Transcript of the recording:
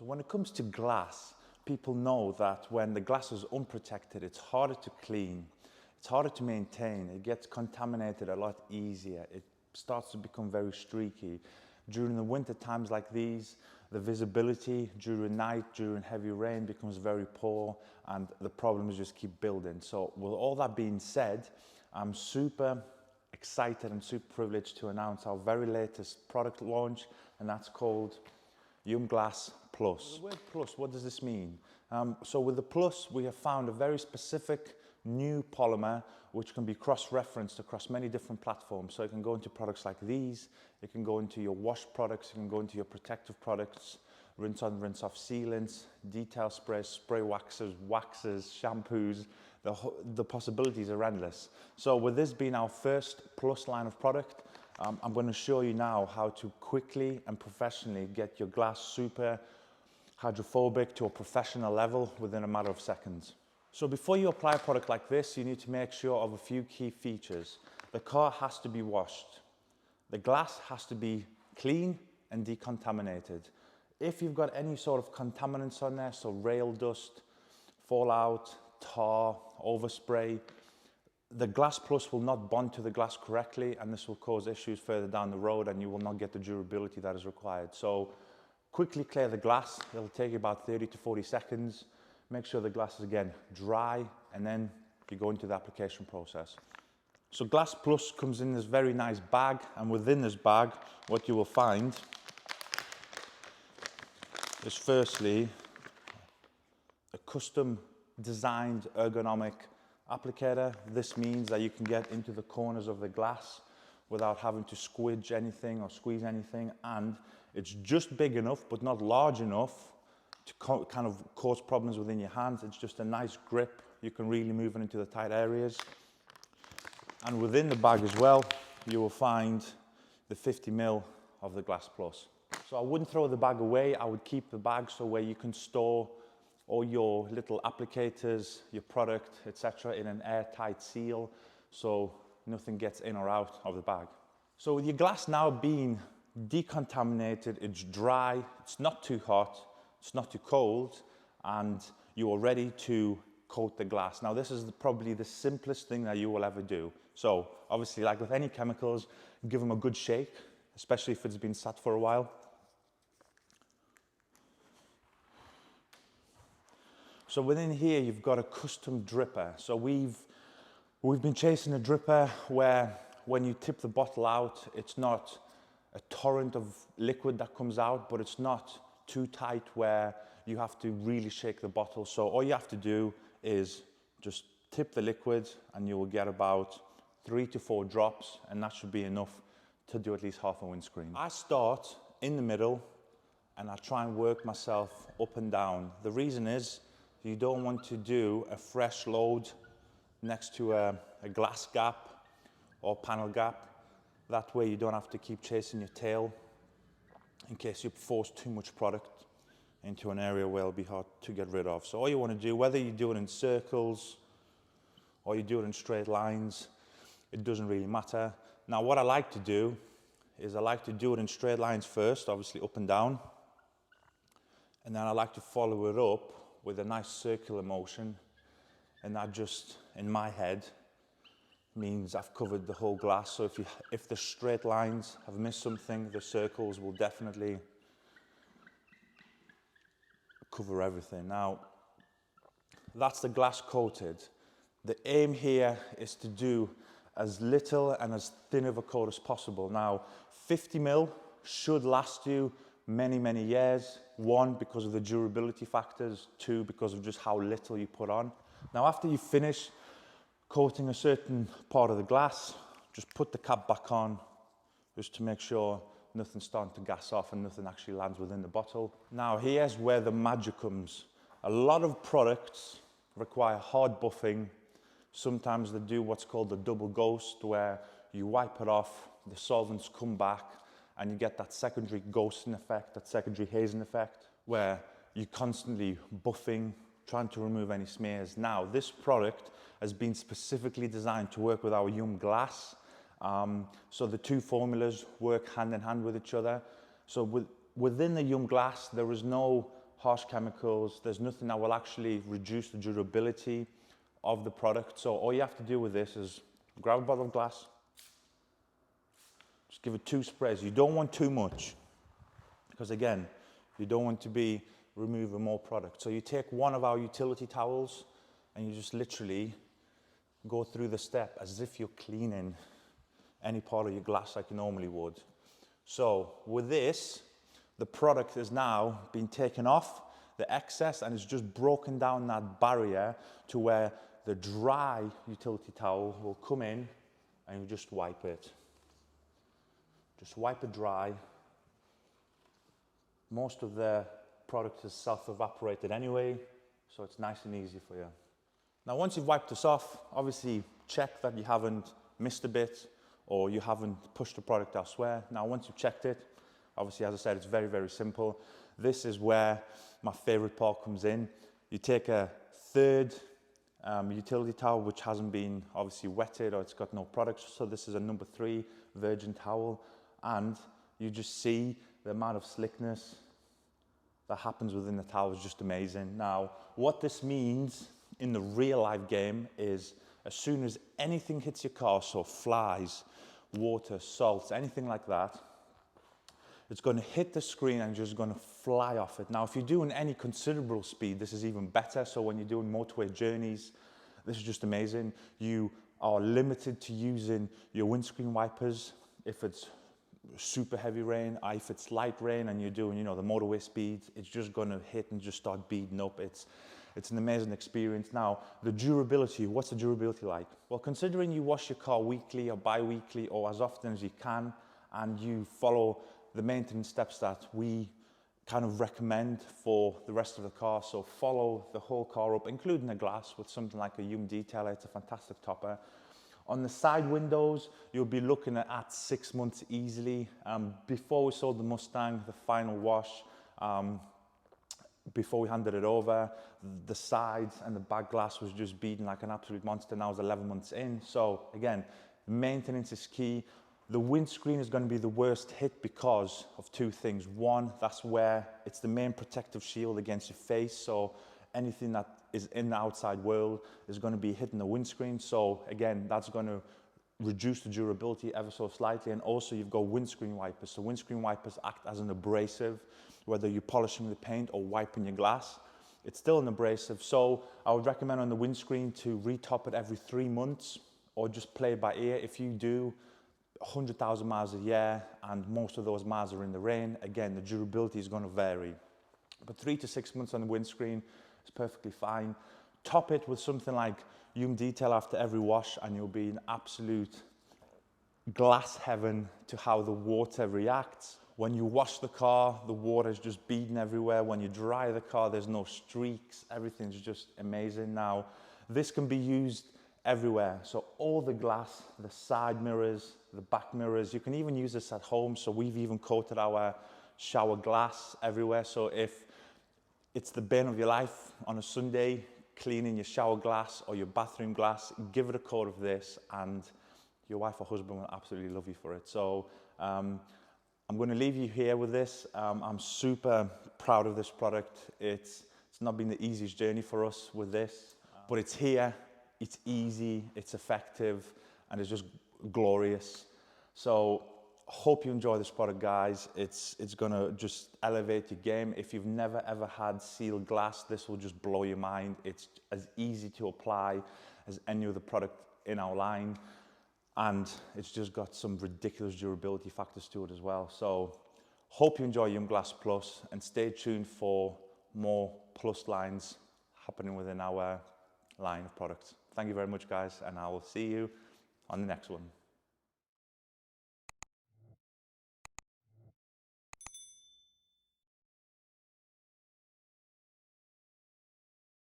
So when it comes to glass, people know that when the glass is unprotected, it's harder to clean, it's harder to maintain, it gets contaminated a lot easier, it starts to become very streaky. During the winter times like these, the visibility during night, during heavy rain becomes very poor and the problems just keep building. So with all that being said, I'm super excited and super privileged to announce our very latest product launch, and that's called YumGlass Plus. The word plus, what does this mean? So with the Plus, we have found a very specific new polymer which can be cross-referenced across many different platforms. So it can go into products like these, it can go into your wash products, it can go into your protective products, rinse on, rinse off sealants, detail sprays, spray waxes, shampoos. The possibilities are endless. So with this being our first Plus line of product, I'm going to show you now how to quickly and professionally get your glass super hydrophobic to a professional level within a matter of seconds. So before you apply a product like this, you need to make sure of a few key features. The car has to be washed. The glass has to be clean and decontaminated. If you've got any sort of contaminants on there, so rail dust, fallout, tar, overspray, the Glass Plus will not bond to the glass correctly, and this will cause issues further down the road and you will not get the durability that is required. So quickly clear the glass. It'll take you about 30 to 40 seconds. Make sure the glass is again dry, and then you go into the application process. So Glass Plus comes in this very nice bag, and within this bag what you will find is firstly a custom designed ergonomic applicator. This means that you can get into the corners of the glass without having to squidge anything or squeeze anything, and it's just big enough but not large enough to kind of cause problems within your hands. It's just a nice grip. You can really move it into the tight areas. And within the bag as well, you will find the 50ml of the Glass Plus. So I wouldn't throw the bag away. I would keep the bag so where you can store all your little applicators, your product, etc. in an airtight seal so nothing gets in or out of the bag. So with your glass now being decontaminated, it's dry, it's not too hot, it's not too cold, and you are ready to coat the glass. Now this is probably the simplest thing that you will ever do. So obviously, like with any chemicals, give them a good shake, especially if it's been sat for a while. So within here, you've got a custom dripper. So we've been chasing a dripper where when you tip the bottle out, it's not a torrent of liquid that comes out, but it's not too tight where you have to really shake the bottle. So all you have to do is just tip the liquid and you will get about 3 to 4 drops, and that should be enough to do at least half a windscreen. I start in the middle and I try and work myself up and down. The reason is you don't want to do a fresh load next to a glass gap or panel gap. That way you don't have to keep chasing your tail in case you force too much product into an area where it'll be hard to get rid of. So all you want to do, whether you do it in circles or you do it in straight lines, it doesn't really matter. Now what I like to do is I like to do it in straight lines first, obviously up and down, and then I like to follow it up with a nice circular motion, and that just, in my head, means I've covered the whole glass. So if the straight lines have missed something, the circles will definitely cover everything. Now, that's the glass coated. The aim here is to do as little and as thin of a coat as possible. Now, 50ml should last you many, many years. 1, because of the durability factors. 2, because of just how little you put on. Now, after you finish coating a certain part of the glass, just put the cap back on just to make sure nothing's starting to gas off and nothing actually lands within the bottle. Now here's where the magic comes. A lot of products require hard buffing. Sometimes they do what's called the double ghost, where you wipe it off, the solvents come back, and you get that secondary ghosting effect, that secondary hazing effect, where you're constantly buffing, trying to remove any smears. Now, this product has been specifically designed to work with our YumGlass. So the two formulas work hand in hand with each other. So within the YumGlass, there is no harsh chemicals. There's nothing that will actually reduce the durability of the product. So all you have to do with this is grab a bottle of glass, just give it 2 sprays. You don't want too much, because again, you don't want to be removing more product. So you take one of our utility towels and you just literally go through the step as if you're cleaning any part of your glass like you normally would. So with this, the product has now been taken off, the excess, and it's just broken down that barrier to where the dry utility towel will come in and you just wipe it. Just wipe it dry. Most of the product is self-evaporated anyway, so it's nice and easy for you. Now once you've wiped this off, obviously check that you haven't missed a bit or you haven't pushed the product elsewhere. Now once you've checked it, obviously as I said, it's very, very simple. This is where my favorite part comes in. You take a third utility towel which hasn't been obviously wetted or it's got no product, so this is a number 3 virgin towel, and you just see the amount of slickness that happens within the towel is just amazing. Now what this means in the real life game is as soon as anything hits your car, so flies, water, salts, anything like that, it's going to hit the screen and just going to fly off it. Now if you're doing any considerable speed, this is even better. So when you're doing motorway journeys, this is just amazing. You are limited to using your windscreen wipers if it's super heavy rain. If it's light rain and you're doing, you know, the motorway speeds, it's just going to hit and just start beating up. It's an amazing experience. Now, the durability, what's the durability like? Well, considering you wash your car weekly or bi-weekly or as often as you can, and you follow the maintenance steps that we kind of recommend for the rest of the car, so follow the whole car up, including the glass, with something like a Yum detailer. It's a fantastic topper. On the side windows, you'll be looking at 6 months easily. Before we sold the Mustang, the final wash, before we handed it over, the sides and the back glass was just beaten like an absolute monster. Now it's 11 months in. So again, maintenance is key. The windscreen is going to be the worst hit because of 2 things. One, that's where it's the main protective shield against your face. So anything that is in the outside world is going to be hitting the windscreen. So again, that's going to reduce the durability ever so slightly. And also you've got windscreen wipers. So windscreen wipers act as an abrasive, whether you're polishing the paint or wiping your glass. It's still an abrasive. So I would recommend on the windscreen to retop it every 3 months or just play it by ear. If you do 100,000 miles a year and most of those miles are in the rain, again, the durability is going to vary. But 3 to 6 months on the windscreen is perfectly fine. Top it with something like Yum Detail after every wash and you'll be in absolute glass heaven to how the water reacts. When you wash the car, the water is just beading everywhere. When you dry the car, there's no streaks. Everything's just amazing. Now, this can be used everywhere. So all the glass, the side mirrors, the back mirrors, you can even use this at home. So we've even coated our shower glass everywhere. So if it's the bane of your life on a Sunday, cleaning your shower glass or your bathroom glass, give it a coat of this and your wife or husband will absolutely love you for it. So I'm going to leave you here with this. I'm super proud of this product. It's not been the easiest journey for us with this, but it's here, it's easy, it's effective, and it's just glorious. So hope you enjoy this product, guys. It's going to just elevate your game. If you've never ever had sealed glass, this will just blow your mind. It's as easy to apply as any other product in our line. And it's just got some ridiculous durability factors to it as well. So hope you enjoy Yum Glass Plus and stay tuned for more plus lines happening within our line of products. Thank you very much, guys, and I will see you on the next one.